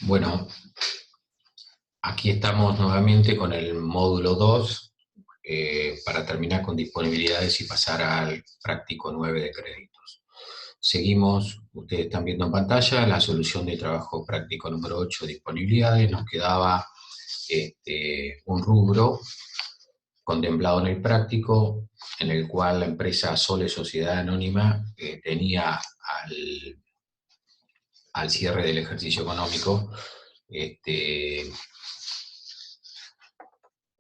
Bueno, aquí estamos nuevamente con el módulo 2 para terminar con disponibilidades y pasar al práctico 9 de créditos. Seguimos, ustedes están viendo en pantalla, la solución de trabajo práctico número 8, disponibilidades. Nos quedaba un rubro contemplado en el práctico, en el cual la empresa Sole Sociedad Anónima tenía al cierre del ejercicio económico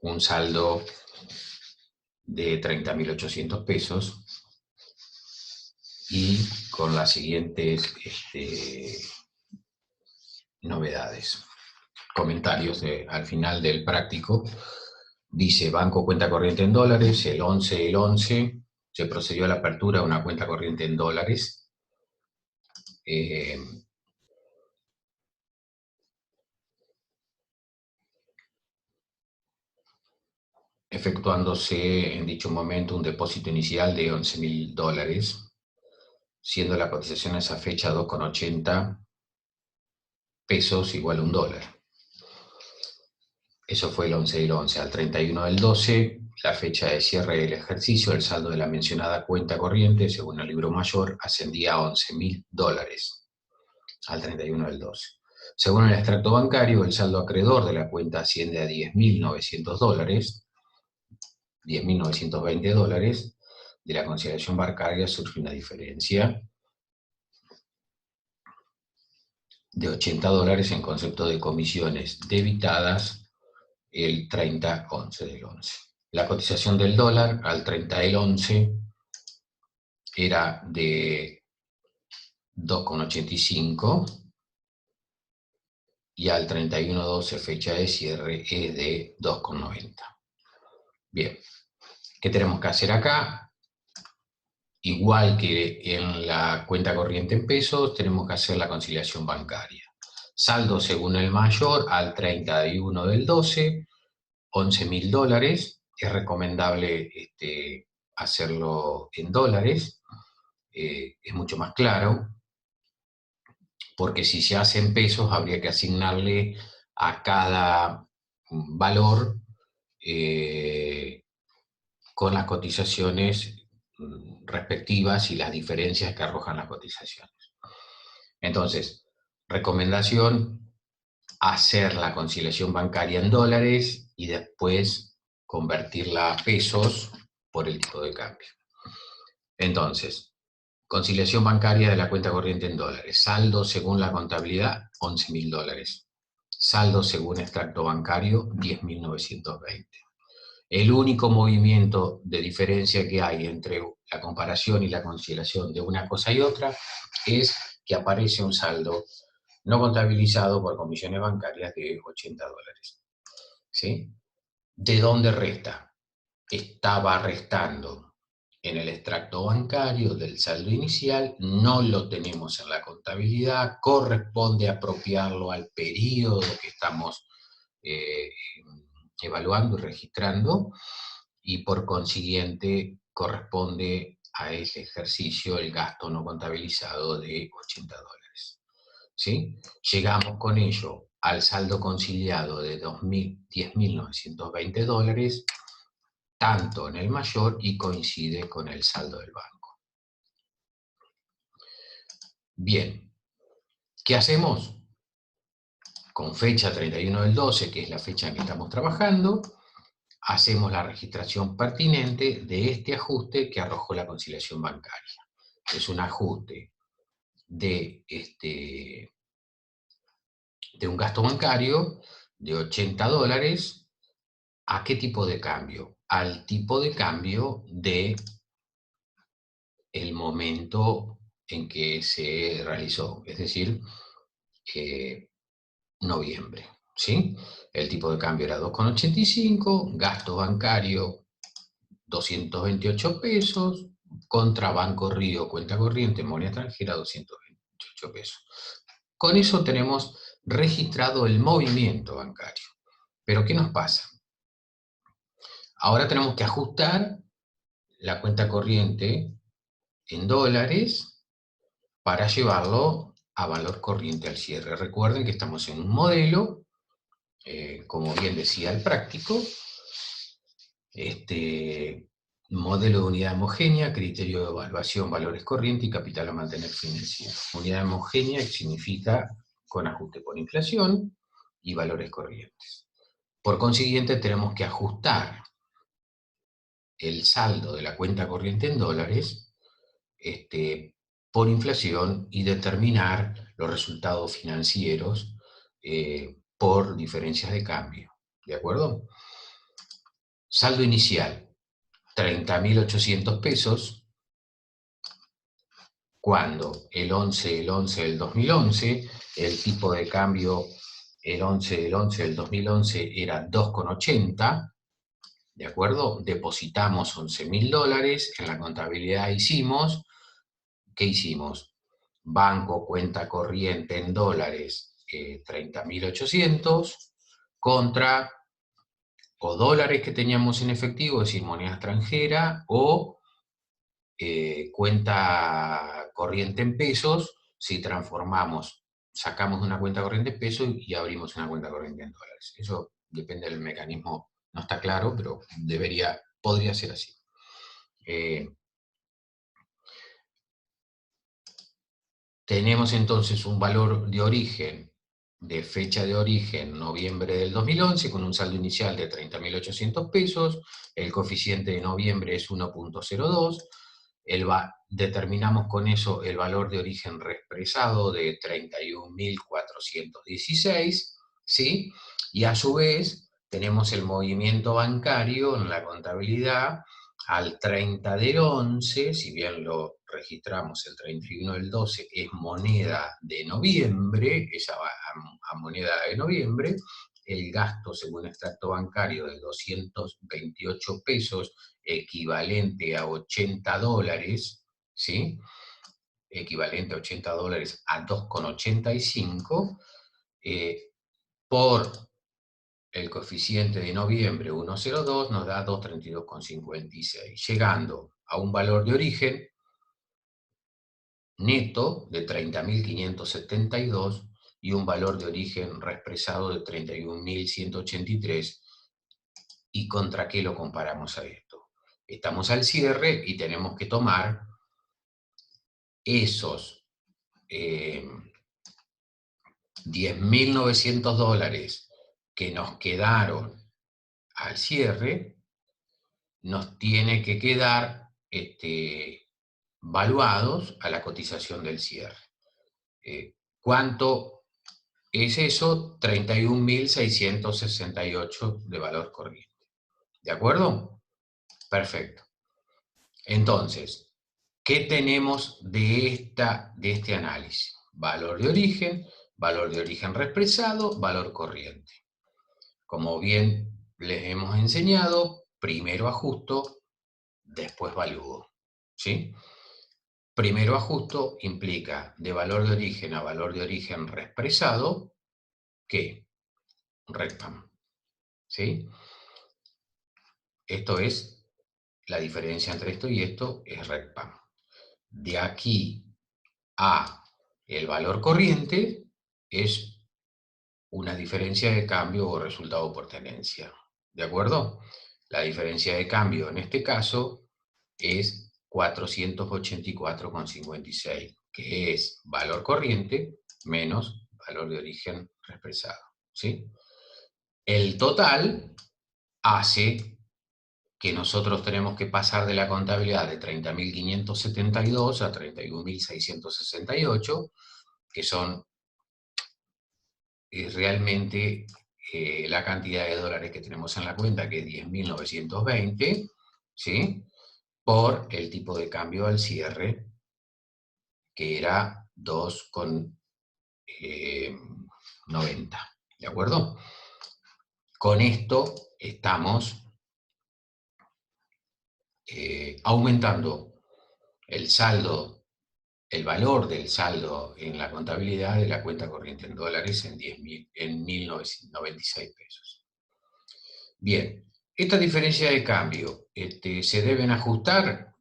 un saldo de 30.800 pesos y con las siguientes novedades. Comentarios al final del práctico. Dice, banco cuenta corriente en dólares, el 11 se procedió a la apertura de una cuenta corriente en dólares. Efectuándose en dicho momento un depósito inicial de $11.000, siendo la cotización a esa fecha 2,80 pesos igual a $1. Eso fue el 11 del 11. Al 31 del 12, la fecha de cierre del ejercicio, el saldo de la mencionada cuenta corriente, según el libro mayor, ascendía a $11.000 al 31 del 12. Según el extracto bancario, el saldo acreedor de la cuenta asciende a $10.900, $10.920. De la conciliación bancaria surge una diferencia de $80 en concepto de comisiones debitadas el 30-11 del 11. La cotización del dólar al 30 del 11 era de 2,85 y al 31-12, fecha de cierre, es de 2,90. Bien, ¿qué tenemos que hacer acá? Igual que en la cuenta corriente en pesos, tenemos que hacer la conciliación bancaria. Saldo según el mayor al 31 del 12, $11.000. Es recomendable hacerlo en dólares, es mucho más claro, porque si se hace en pesos habría que asignarle a cada valor con las cotizaciones respectivas y las diferencias que arrojan las cotizaciones. Entonces, recomendación, hacer la conciliación bancaria en dólares y después convertirla a pesos por el tipo de cambio. Entonces, conciliación bancaria de la cuenta corriente en dólares. Saldo según la contabilidad, $11.000. Saldo según extracto bancario, 10.920. El único movimiento de diferencia que hay entre la comparación y la conciliación de una cosa y otra es que aparece un saldo no contabilizado por comisiones bancarias de $80. ¿Sí? ¿De dónde resta? Estaba restando en el extracto bancario del saldo inicial, no lo tenemos en la contabilidad, corresponde apropiarlo al periodo que estamos evaluando y registrando, y por consiguiente corresponde a ese ejercicio el gasto no contabilizado de $80. ¿Sí? Llegamos con ello al saldo conciliado de $10.920, tanto en el mayor, y coincide con el saldo del banco. Bien, ¿qué hacemos? Con fecha 31 del 12, que es la fecha en que estamos trabajando, hacemos la registración pertinente de este ajuste que arrojó la conciliación bancaria. Es un ajuste de un gasto bancario de $80. ¿A qué tipo de cambio? Al tipo de cambio de el momento en que se realizó, es decir, noviembre, ¿sí? El tipo de cambio era 2,85, gasto bancario 228 pesos, contra Banco Río, cuenta corriente, moneda extranjera, 228 pesos. Con eso tenemos registrado el movimiento bancario. Pero ¿qué nos pasa? Ahora tenemos que ajustar la cuenta corriente en dólares para llevarlo a valor corriente al cierre. Recuerden que estamos en un modelo, como bien decía el práctico, modelo de unidad homogénea, criterio de evaluación, valores corrientes y capital a mantener financiero. Unidad homogénea significa con ajuste por inflación y valores corrientes. Por consiguiente, tenemos que ajustar el saldo de la cuenta corriente en dólares por inflación y determinar los resultados financieros por diferencias de cambio. ¿De acuerdo? Saldo inicial, 30.800 pesos, cuando el 11 del 2011, el tipo de cambio el 11 del 2011 era 2,80, ¿de acuerdo? Depositamos $11.000, en la contabilidad hicimos, ¿qué hicimos? Banco, cuenta corriente en dólares, 30.800, contra o dólares que teníamos en efectivo, es decir, moneda extranjera, o cuenta corriente en pesos, si transformamos, sacamos una cuenta corriente en pesos y abrimos una cuenta corriente en dólares. Eso depende del mecanismo, no está claro, pero podría ser así. Tenemos entonces un valor de origen, de fecha de origen, noviembre del 2011, con un saldo inicial de 30.800 pesos, el coeficiente de noviembre es 1,02, determinamos con eso el valor de origen reexpresado de 31.416, ¿sí? Y a su vez tenemos el movimiento bancario en la contabilidad al 30 del 11, si bien lo registramos el 31 del 12, es moneda de noviembre, esa va a moneda de noviembre, el gasto según extracto bancario de 228 pesos, equivalente a 80 dólares, ¿sí? Equivalente a 80 dólares a 2,85, por el coeficiente de noviembre 1,02 nos da 232,56, llegando a un valor de origen neto de 30.572 y un valor de origen reexpresado de 31.183. ¿Y contra qué lo comparamos a esto? Estamos al cierre y tenemos que tomar esos 10.900 dólares que nos quedaron al cierre, nos tiene que quedar valuados a la cotización del cierre. ¿Cuánto es eso? 31.668 de valor corriente. ¿De acuerdo? Perfecto. Entonces, ¿qué tenemos de este análisis? Valor de origen reexpresado, valor corriente. Como bien les hemos enseñado, primero ajusto, después valúo, ¿sí? Primero ajusto implica de valor de origen a valor de origen reexpresado, ¿qué? RECPAM, ¿sí? Esto es, la diferencia entre esto y esto es RECPAM. De aquí a el valor corriente es una diferencia de cambio o resultado por tenencia, ¿de acuerdo? La diferencia de cambio en este caso es 484,56, que es valor corriente menos valor de origen reexpresado, ¿sí? El total hace que nosotros tenemos que pasar de la contabilidad de 30.572 a 31.668, que son realmente la cantidad de dólares que tenemos en la cuenta, que es 10.920, ¿sí? Por el tipo de cambio al cierre, que era 2,90, ¿de acuerdo? Con esto estamos aumentando el saldo, el valor del saldo en la contabilidad de la cuenta corriente en dólares en 1.996 pesos. Bien, esta diferencia de cambio, ¿se deben ajustar?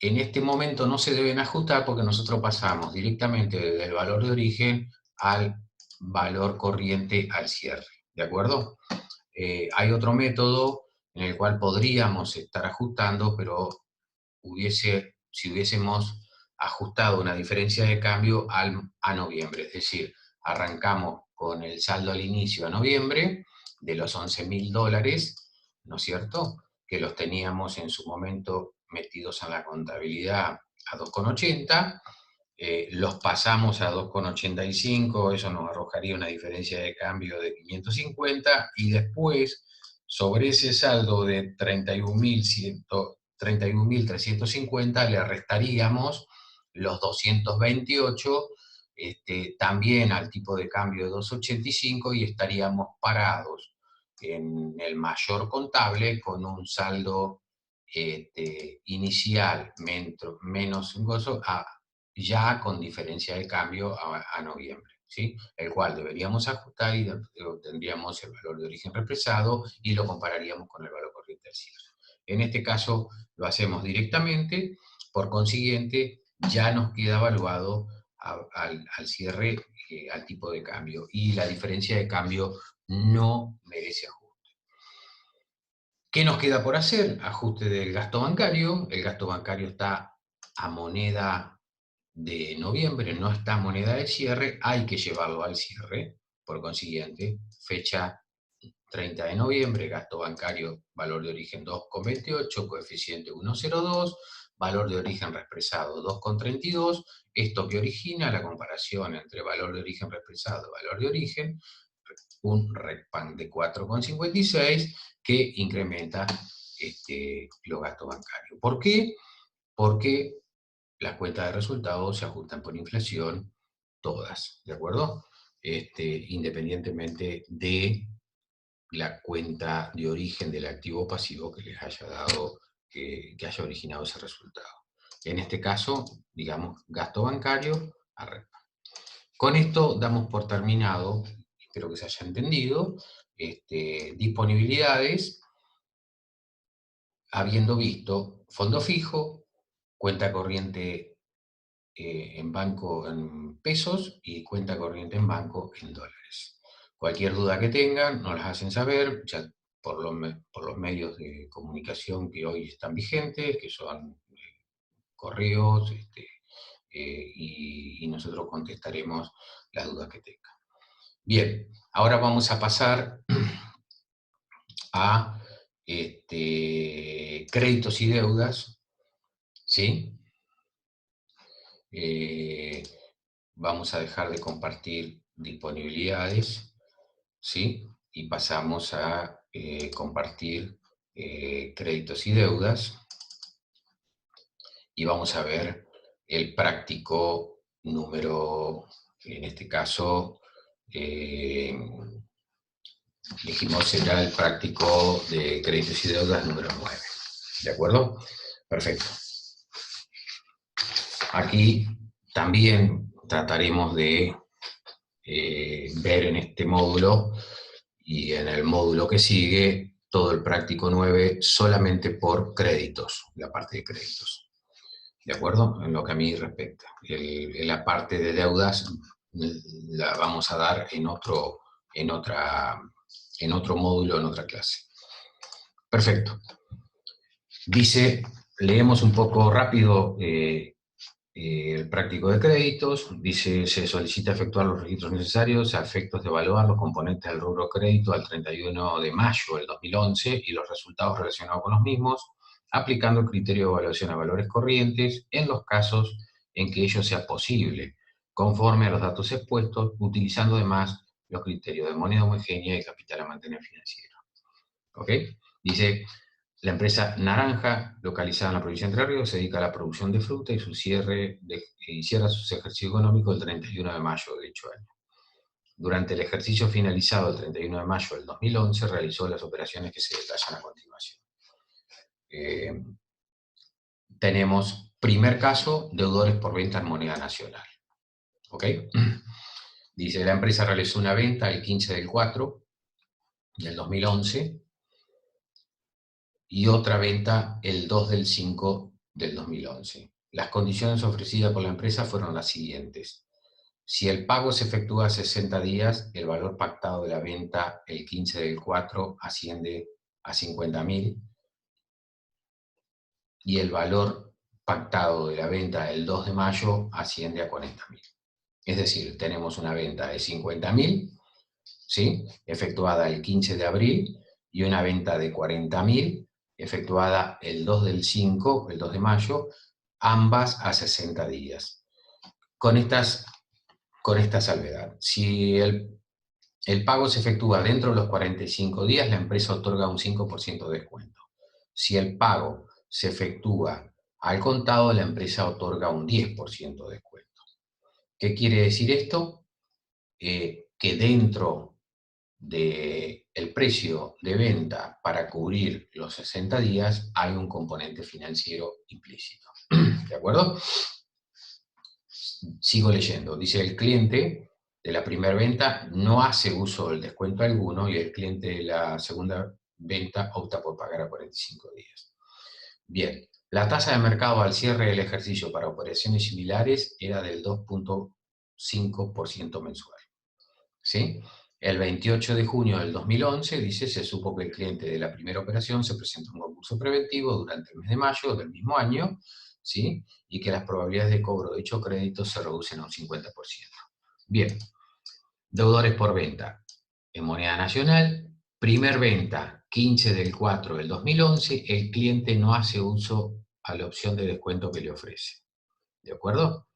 en este momento no se deben ajustar porque nosotros pasamos directamente desde el valor de origen al valor corriente al cierre, ¿de acuerdo? Hay otro método en el cual podríamos estar ajustando, pero si hubiésemos ajustado una diferencia de cambio a noviembre, es decir, arrancamos con el saldo al inicio a noviembre de los $11.000, ¿no es cierto? Que los teníamos en su momento metidos en la contabilidad a 2,80, los pasamos a 2,85, eso nos arrojaría una diferencia de cambio de 550, y después, sobre ese saldo de 31.350, le restaríamos los 228, también al tipo de cambio de 2,85, y estaríamos parados en el mayor contable con un saldo inicial menos un gozo ya con diferencia de cambio a noviembre, ¿sí? El cual deberíamos ajustar y obtendríamos el valor de origen represado y lo compararíamos con el valor corriente del cierre. En este caso lo hacemos directamente, por consiguiente ya nos queda evaluado al cierre, al tipo de cambio, y la diferencia de cambio no merece ajuste. ¿Qué nos queda por hacer? Ajuste del gasto bancario. El gasto bancario está a moneda de noviembre, no está moneda de cierre, hay que llevarlo al cierre. Por consiguiente, fecha 30 de noviembre, gasto bancario, valor de origen 2,28, coeficiente 1,02, valor de origen reexpresado 2,32, esto que origina la comparación entre valor de origen reexpresado y valor de origen, un RECPAN de 4,56 que incrementa los gastos bancarios. ¿Por qué? Porque las cuentas de resultados se ajustan por inflación todas, ¿de acuerdo? Independientemente de la cuenta de origen del activo pasivo que les haya dado, que haya originado ese resultado. En este caso, digamos, gasto bancario a RECPAN. Con esto damos por terminado, espero que se haya entendido, disponibilidades, habiendo visto fondo fijo, cuenta corriente en banco en pesos y cuenta corriente en banco en dólares. Cualquier duda que tengan, nos las hacen saber, ya por los medios de comunicación que hoy están vigentes, que son correos, y nosotros contestaremos las dudas que tengan. Bien, ahora vamos a pasar a créditos y deudas, ¿sí? Vamos a dejar de compartir disponibilidades, ¿sí? Y pasamos a compartir créditos y deudas, y vamos a ver el práctico número, en este caso, dijimos será el práctico de créditos y deudas número 9, ¿de acuerdo? Perfecto. Aquí también trataremos de ver en este módulo y en el módulo que sigue todo el práctico 9 solamente por créditos, la parte de créditos. ¿De acuerdo? En lo que a mí respecta. La parte de deudas la vamos a dar en otro módulo, en otra clase. Perfecto. Dice, leemos un poco rápido el práctico de créditos. Dice, se solicita efectuar los registros necesarios a efectos de evaluar los componentes del rubro crédito al 31 de mayo del 2011 y los resultados relacionados con los mismos, aplicando el criterio de evaluación a valores corrientes en los casos en que ello sea posible, conforme a los datos expuestos, utilizando además los criterios de moneda homogénea y capital a mantener financiero. ¿Ok? Dice, la empresa Naranja, localizada en la provincia de Entre Ríos, se dedica a la producción de fruta y cierra sus ejercicios económicos el 31 de mayo de dicho año. Durante el ejercicio finalizado el 31 de mayo del 2011, realizó las operaciones que se detallan a continuación. Tenemos, primer caso, deudores por venta en moneda nacional. ¿Ok? Dice, la empresa realizó una venta el 15 del 4 del 2011 y otra venta el 2 del 5 del 2011. Las condiciones ofrecidas por la empresa fueron las siguientes. Si el pago se efectúa a 60 días, el valor pactado de la venta el 15 del 4 asciende a 50.000 y el valor pactado de la venta el 2 de mayo asciende a 40.000. Es decir, tenemos una venta de 50.000, ¿sí?, efectuada el 15 de abril, y una venta de 40.000, efectuada el 2 del 5, el 2 de mayo, ambas a 60 días. Con esta salvedad, si el pago se efectúa dentro de los 45 días, la empresa otorga un 5% de descuento. Si el pago se efectúa al contado, la empresa otorga un 10% de descuento. ¿Qué quiere decir esto? Que dentro del precio de venta para cubrir los 60 días hay un componente financiero implícito. ¿De acuerdo? Sigo leyendo. Dice: el cliente de la primera venta no hace uso del descuento alguno y el cliente de la segunda venta opta por pagar a 45 días. Bien, la tasa de mercado al cierre del ejercicio para operaciones similares era del 2.5% mensual. ¿Sí? El 28 de junio del 2011, dice, se supo que el cliente de la primera operación se presentó a un concurso preventivo durante el mes de mayo del mismo año, ¿sí?, y que las probabilidades de cobro de dicho crédito se reducen a un 50%. Bien, deudores por venta en moneda nacional, primer venta, 15 del 4 del 2011, el cliente no hace uso a la opción de descuento que le ofrece. ¿De acuerdo?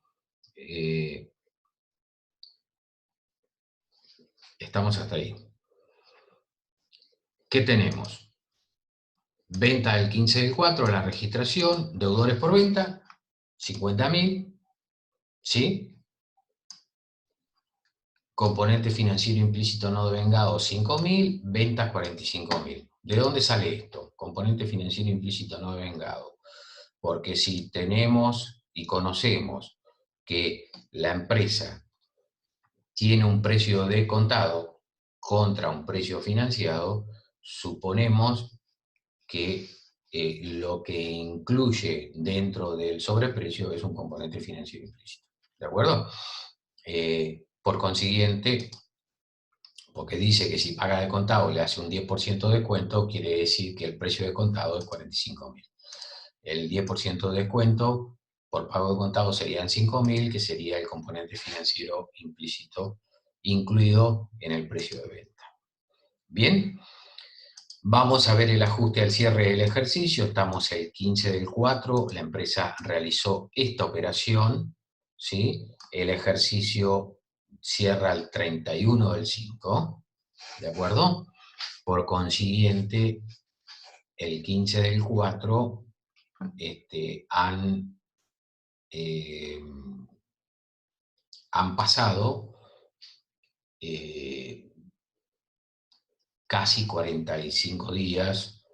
Estamos hasta ahí. ¿Qué tenemos? Venta del 15 del 4, la registración, deudores por venta, 50.000, ¿sí? Componente financiero implícito no devengado, 5.000, ventas 45.000. ¿De dónde sale esto? Componente financiero implícito no devengado. Porque si tenemos y conocemos que la empresa tiene un precio de contado contra un precio financiado, suponemos que lo que incluye dentro del sobreprecio es un componente financiero implícito. ¿De acuerdo? Por consiguiente, porque dice que si paga de contado le hace un 10% de descuento, quiere decir que el precio de contado es 45.000. El 10% de descuento por pago de contado serían 5.000, que sería el componente financiero implícito incluido en el precio de venta. Bien. Vamos a ver el ajuste al cierre del ejercicio. Estamos el 15 del 4, la empresa realizó esta operación, ¿sí? El ejercicio cierra el 31 del 5, ¿de acuerdo? Por consiguiente, el 15 del 4 han pasado casi 45 días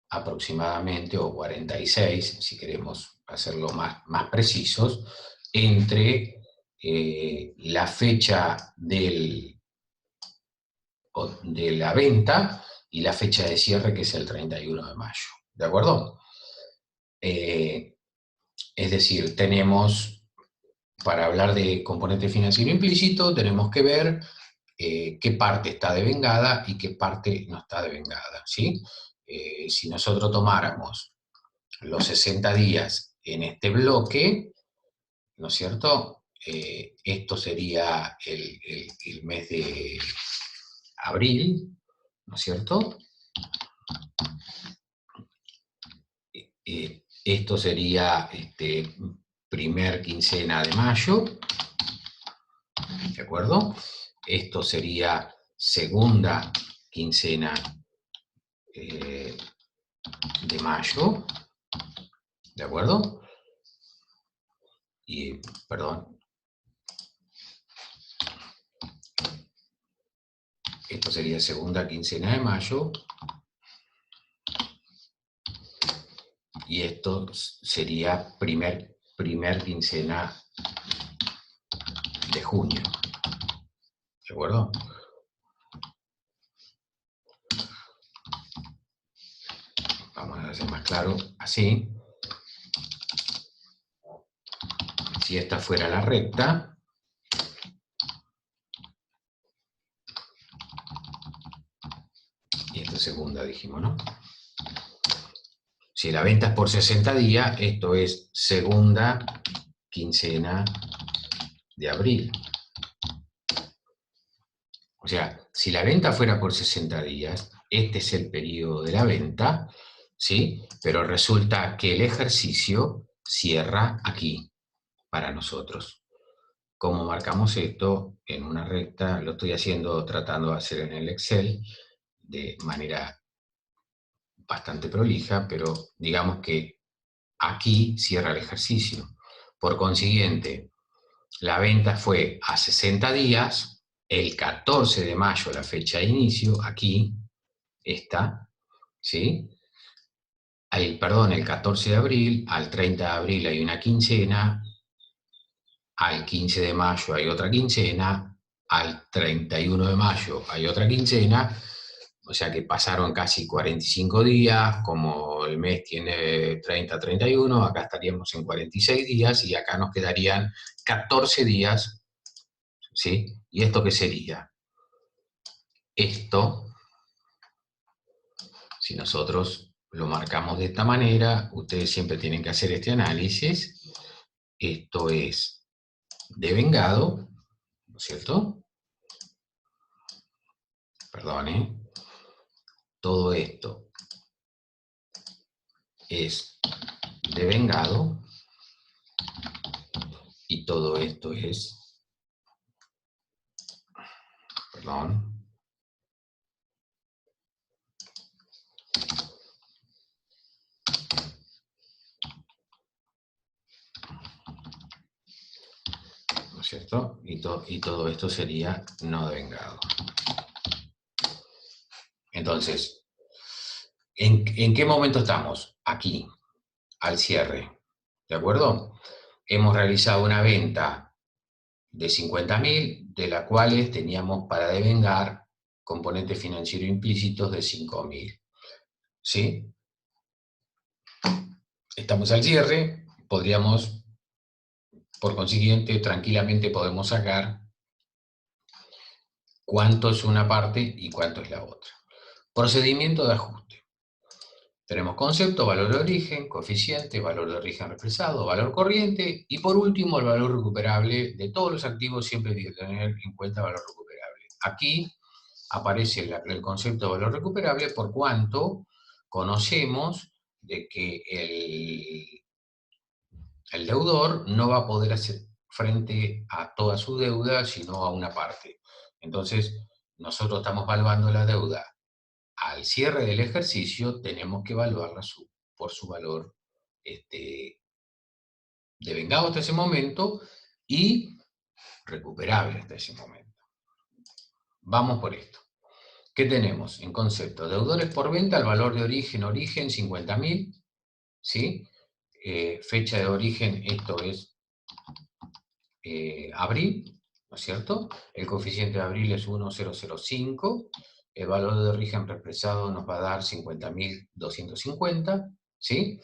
aproximadamente, o 46, si queremos hacerlo más precisos, entre la fecha de la venta y la fecha de cierre, que es el 31 de mayo. ¿De acuerdo? Es decir, tenemos, para hablar de componente financiero implícito, tenemos que ver qué parte está devengada y qué parte no está devengada, ¿sí? Si nosotros tomáramos los 60 días en este bloque, ¿no es cierto? Esto sería el mes de abril, ¿no es cierto? Esto sería primer quincena de mayo, ¿de acuerdo? Esto sería segunda quincena de mayo, ¿de acuerdo? Y, perdón, esto sería segunda quincena de mayo, y esto sería primer quincena de junio, ¿de acuerdo? Vamos a hacer más claro, así. si esta fuera la recta, y esta segunda dijimos, ¿no? Si la venta es por 60 días, esto es segunda quincena de abril. O sea, si la venta fuera por 60 días, este es el periodo de la venta, ¿sí? Pero resulta que el ejercicio cierra aquí, para nosotros. ¿Cómo marcamos esto? En una recta, lo estoy haciendo, tratando de hacer en el Excel, de manera bastante prolija, pero digamos que aquí cierra el ejercicio. Por consiguiente, la venta fue a 60 días, el 14 de mayo, la fecha de inicio, aquí está, ¿sí? El 14 de abril, al 30 de abril hay una quincena, al 15 de mayo hay otra quincena, al 31 de mayo hay otra quincena, o sea que pasaron casi 45 días, como el mes tiene 30-31, acá estaríamos en 46 días y acá nos quedarían 14 días, ¿sí? ¿Y esto qué sería? Esto, si nosotros lo marcamos de esta manera, ustedes siempre tienen que hacer este análisis. Esto es devengado, ¿no es cierto? Perdone. Todo esto es devengado y todo esto es, perdón, ¿no es cierto? Y todo esto sería no devengado. Entonces, ¿en qué momento estamos? Aquí, al cierre, ¿de acuerdo? Hemos realizado una venta de 50.000, de la cual teníamos para devengar componentes financieros implícitos de 5.000. ¿Sí? Estamos al cierre, podríamos, por consiguiente, tranquilamente podemos sacar cuánto es una parte y cuánto es la otra. Procedimiento de ajuste. Tenemos concepto, valor de origen, coeficiente, valor de origen expresado, valor corriente y por último el valor recuperable. De todos los activos siempre hay que tener en cuenta el valor recuperable. Aquí aparece el concepto de valor recuperable por cuanto conocemos de que el deudor no va a poder hacer frente a toda su deuda, sino a una parte. Entonces, nosotros estamos valuando la deuda. Al cierre del ejercicio tenemos que evaluarla por su valor devengado hasta ese momento y recuperable hasta ese momento. Vamos por esto. ¿Qué tenemos en concepto? Deudores por venta, el valor de origen, 50.000, ¿sí? Fecha de origen, esto es abril, ¿no es cierto? El coeficiente de abril es 1,005, el valor de origen reexpresado nos va a dar 50.250, ¿sí?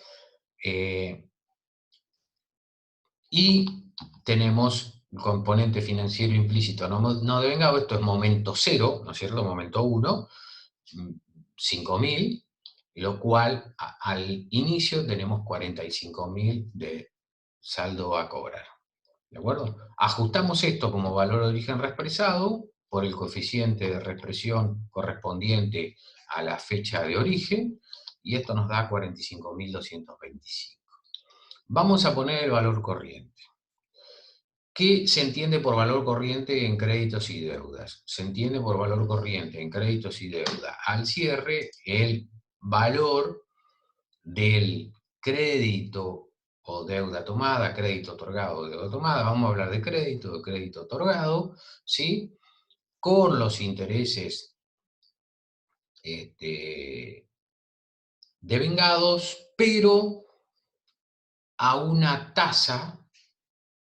Y tenemos componente financiero implícito no devengado, esto es momento 0, ¿no es cierto? Momento 1, 5.000, lo cual al inicio tenemos 45.000 de saldo a cobrar. ¿De acuerdo? Ajustamos esto como valor de origen reexpresado por el coeficiente de reexpresión correspondiente a la fecha de origen, y esto nos da 45.225. Vamos a poner el valor corriente. ¿Qué se entiende por valor corriente en créditos y deudas? Se entiende por valor corriente en créditos y deudas al cierre el valor del crédito o deuda tomada, crédito otorgado o deuda tomada. Vamos a hablar de crédito otorgado, ¿sí? Con los intereses devengados, pero a una tasa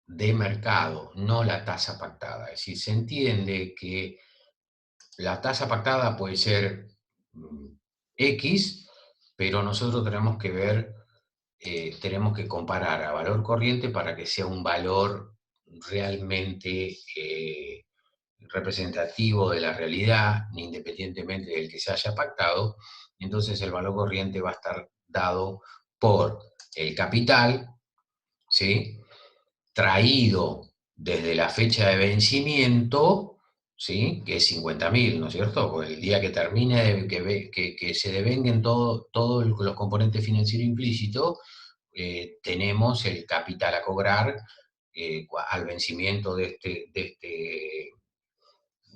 de mercado, no la tasa pactada. Es decir, se entiende que la tasa pactada puede ser X, pero nosotros tenemos que ver tenemos que comparar a valor corriente para que sea un valor realmente representativo de la realidad, independientemente del que se haya pactado. Entonces el valor corriente va a estar dado por el capital, ¿sí?, traído desde la fecha de vencimiento, ¿sí?, que es 50.000, ¿no es cierto? Porque el día que termine, que se devenguen todos los componentes financieros implícitos, tenemos el capital a cobrar al vencimiento de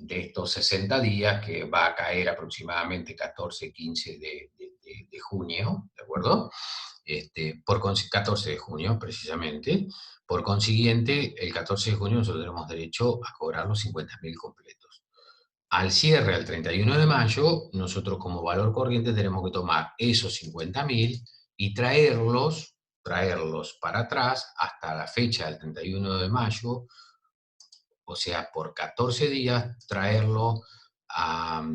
estos 60 días, que va a caer aproximadamente 14, 15 de junio, ¿de acuerdo? 14 de junio, precisamente. Por consiguiente, el 14 de junio nosotros tenemos derecho a cobrar los 50.000 completos. Al cierre, al 31 de mayo, nosotros como valor corriente tenemos que tomar esos 50.000 y traerlos para atrás hasta la fecha del 31 de mayo, o sea, por 14 días, traerlo a,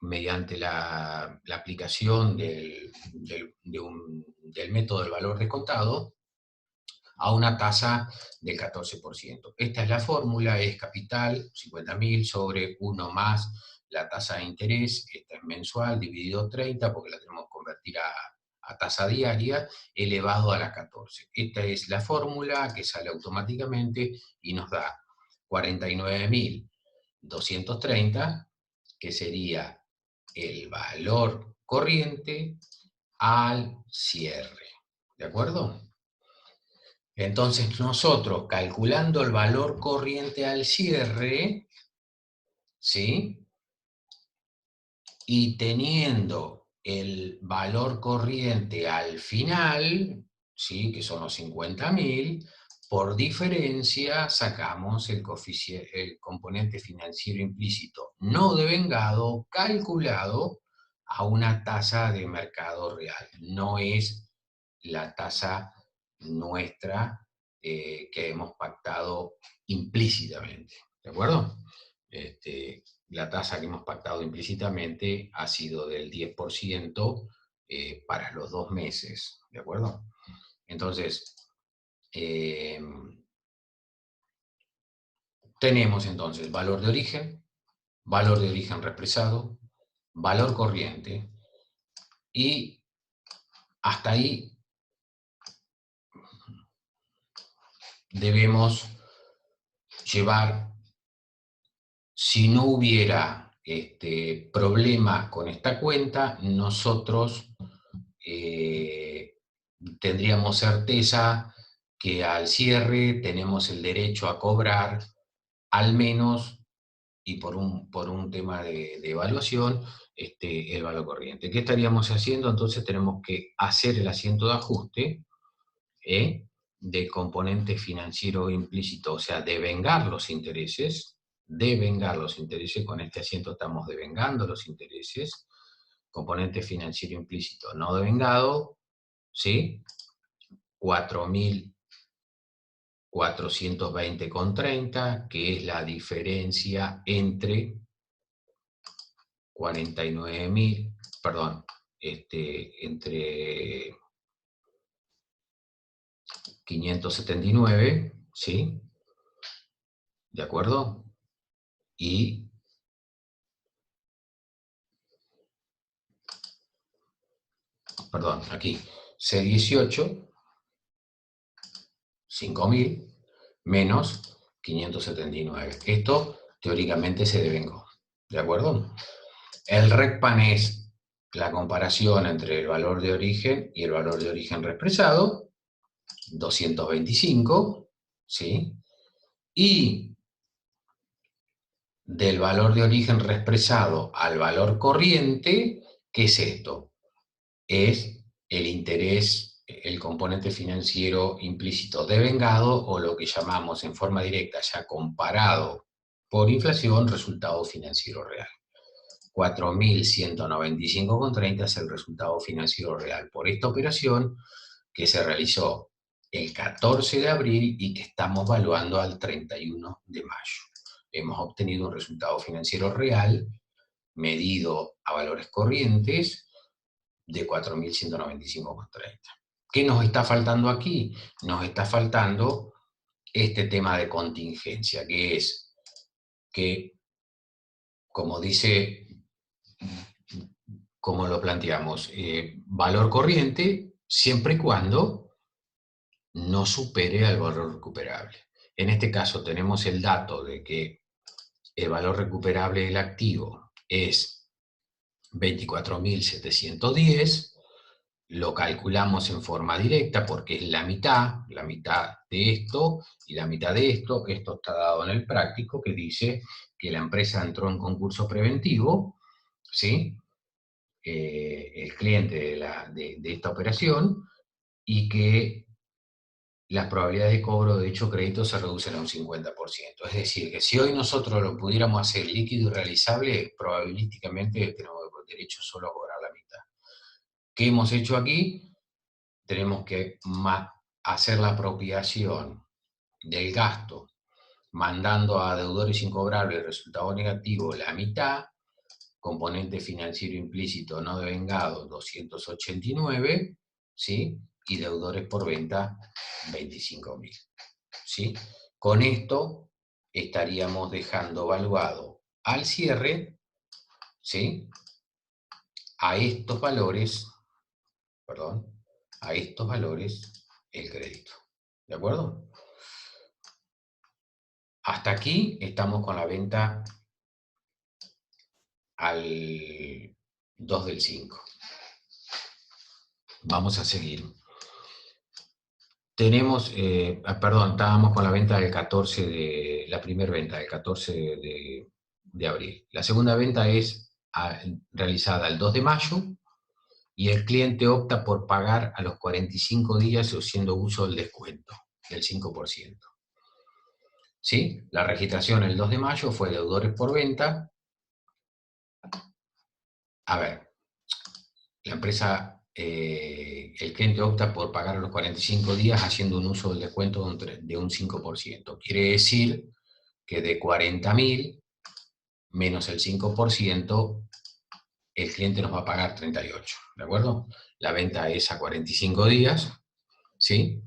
mediante la aplicación del método del valor descontado a una tasa del 14%. Esta es la fórmula, es capital, 50.000 sobre 1 más la tasa de interés, esta es mensual, dividido 30, porque la tenemos que convertir a tasa diaria, elevado a la 14. Esta es la fórmula que sale automáticamente y nos da 49.230, que sería el valor corriente al cierre. ¿De acuerdo? Entonces nosotros, calculando el valor corriente al cierre, ¿sí?, y teniendo el valor corriente al final, ¿sí?, que son los 50.000, por diferencia sacamos el componente financiero implícito no devengado calculado a una tasa de mercado real. No es la tasa nuestra que hemos pactado implícitamente. ¿De acuerdo? La tasa que hemos pactado implícitamente ha sido del 10% para los 2 meses. ¿De acuerdo? Entonces, tenemos entonces valor de origen represado, valor corriente, y hasta ahí debemos llevar. Si no hubiera problema con esta cuenta, nosotros tendríamos certeza que al cierre tenemos el derecho a cobrar al menos, y por un tema de evaluación, el valor corriente. ¿Qué estaríamos haciendo? Entonces tenemos que hacer el asiento de ajuste del componente financiero implícito, o sea, devengar los intereses. Con este asiento estamos devengando los intereses. Componente financiero implícito no devengado, ¿sí? 4.420,30, que es la diferencia entre 49.000, perdón, entre 579, ¿sí? ¿De acuerdo? Y perdón, aquí, C18, 5.000, menos 579. Esto, teóricamente, se devengó. ¿De acuerdo? El RECPAN es la comparación entre el valor de origen y el valor de origen reexpresado, 225, ¿sí? Y del valor de origen reexpresado al valor corriente, ¿qué es esto? Es el interés, el componente financiero implícito devengado, o lo que llamamos en forma directa, ya comparado por inflación, resultado financiero real. 4.195,30 es el resultado financiero real por esta operación que se realizó el 14 de abril y que estamos valuando al 31 de mayo. Hemos obtenido un resultado financiero real medido a valores corrientes de 4.195,30. ¿Qué nos está faltando aquí? Nos está faltando este tema de contingencia, que es que, como dice, como lo planteamos, valor corriente siempre y cuando no supere al valor recuperable. En este caso tenemos el dato de que el valor recuperable del activo es 24.710, lo calculamos en forma directa porque es la mitad de esto y la mitad de esto. Esto está dado en el práctico que dice que la empresa entró en concurso preventivo, ¿sí? El cliente de esta operación, y que las probabilidades de cobro de dicho crédito se reducen a un 50%. Es decir, que si hoy nosotros lo pudiéramos hacer líquido y realizable, probabilísticamente tenemos derecho solo a cobrar la mitad. ¿Qué hemos hecho aquí? Tenemos que hacer la apropiación del gasto, mandando a deudores incobrables resultado negativo la mitad, componente financiero implícito no devengado 289, ¿sí? Y deudores por venta 25.000, ¿sí? Con esto estaríamos dejando valuado al cierre, ¿sí? A estos valores, perdón, a estos valores el crédito. ¿De acuerdo? Hasta aquí estamos con la venta al 2 del 5. Vamos a seguir. Tenemos, perdón, estábamos con la venta del 14 la primera venta del 14 de abril. La segunda venta es realizada el 2 de mayo y el cliente opta por pagar a los 45 días haciendo uso del descuento del 5%. ¿Sí? La registración el 2 de mayo fue deudores por venta. A ver, la empresa, el cliente opta por pagar a los 45 días haciendo un uso del descuento de un 5%. Quiere decir que de 40.000 menos el 5%, el cliente nos va a pagar 38, ¿de acuerdo? La venta es a 45 días, ¿sí?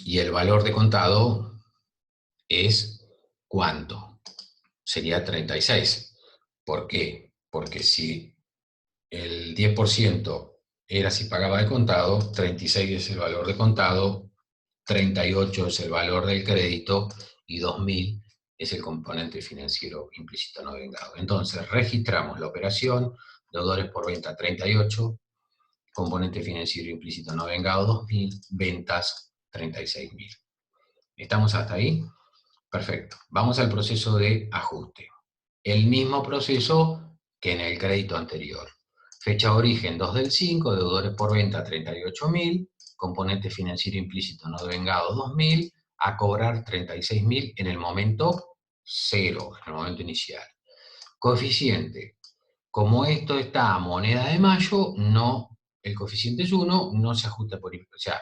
Y el valor de contado es ¿cuánto? Sería 36. ¿Por qué? Porque si el 10% era si pagaba de contado, 36 es el valor de contado, 38 es el valor del crédito y 2.000 es el componente financiero implícito no vengado. Entonces, registramos la operación, deudores por venta 38, componente financiero implícito no vengado 2.000, ventas 36.000. ¿Estamos hasta ahí? Perfecto. Vamos al proceso de ajuste. El mismo proceso que en el crédito anterior. Fecha de origen 2 del 5, deudores por venta 38.000, componente financiero implícito no devengado 2.000, a cobrar 36.000 en el momento cero, en el momento inicial. Coeficiente. Como esto está a moneda de mayo, no, el coeficiente es 1, no se ajusta por inflación. O sea,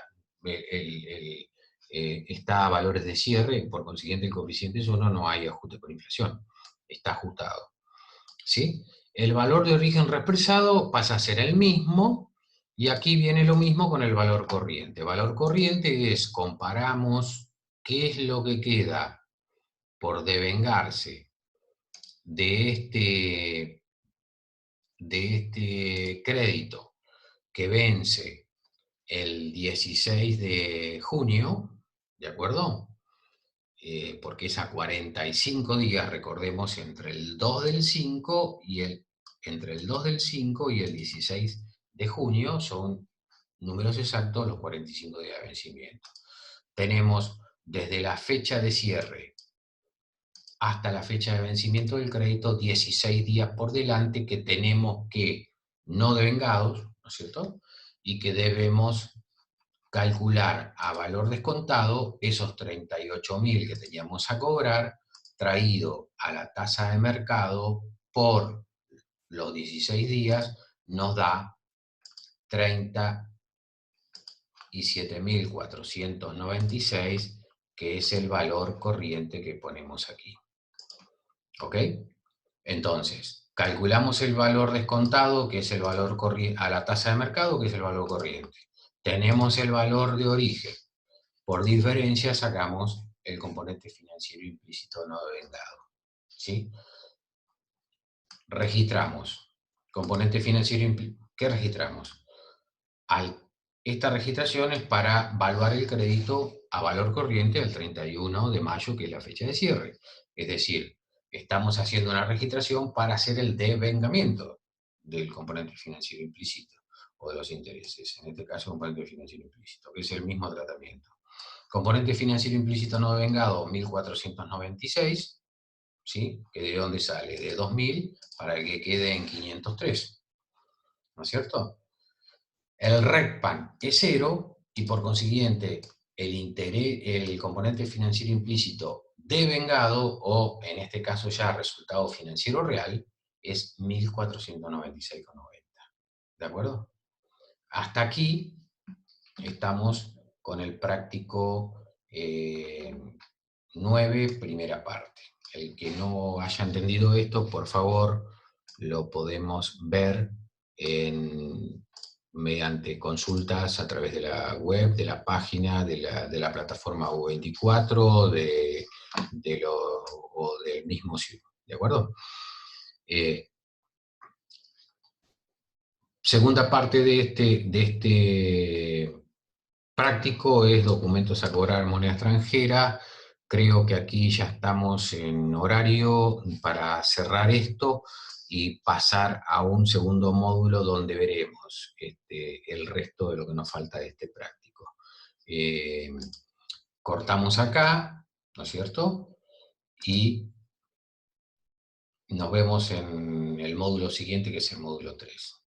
está a valores de cierre, por consiguiente el coeficiente es 1, no hay ajuste por inflación. Está ajustado. ¿Sí? El valor de origen represado pasa a ser el mismo, y aquí viene lo mismo con el valor corriente. Valor corriente es, comparamos qué es lo que queda por devengarse de este crédito que vence el 16 de junio, ¿de acuerdo? Porque es a 45 días, recordemos, entre el 2 del 5 y entre el 2 del 5 y el 16 de junio, son números exactos los 45 días de vencimiento. Tenemos desde la fecha de cierre hasta la fecha de vencimiento del crédito 16 días por delante que tenemos que, no devengados, ¿no es cierto? Y que debemos calcular a valor descontado esos 38.000 que teníamos a cobrar, traído a la tasa de mercado por los 16 días, nos da 37.496, que es el valor corriente que ponemos aquí. ¿Ok? Entonces, Calculamos el valor descontado, que es el valor corriente, a la tasa de mercado, que es el valor corriente. Tenemos el valor de origen. Por diferencia sacamos el componente financiero implícito no devengado. ¿Sí? Registramos. Componente financiero implícito. ¿Qué registramos? Esta registración es para evaluar el crédito a valor corriente al 31 de mayo, que es la fecha de cierre. Es decir, estamos haciendo una registración para hacer el devengamiento del componente financiero implícito o de los intereses. En este caso, componente financiero implícito, que es el mismo tratamiento. Componente financiero implícito no devengado, 1496, ¿sí? ¿Que de dónde sale? De 2000 para que quede en 503, ¿no es cierto? El RECPAN es cero y por consiguiente el componente financiero implícito devengado, o en este caso ya resultado financiero real, es 1496,90. ¿De acuerdo? Hasta aquí estamos con el práctico 9, primera parte. El que no haya entendido esto, por favor, lo podemos ver mediante consultas a través de la web, de la página, de la plataforma U24, o del mismo sitio. ¿De acuerdo? Segunda parte de este práctico es documentos a cobrar en moneda extranjera. Creo que aquí ya estamos en horario para cerrar esto y pasar a un segundo módulo donde veremos el resto de lo que nos falta de este práctico. Cortamos acá, ¿no es cierto? Y nos vemos en el módulo siguiente, que es el módulo 3.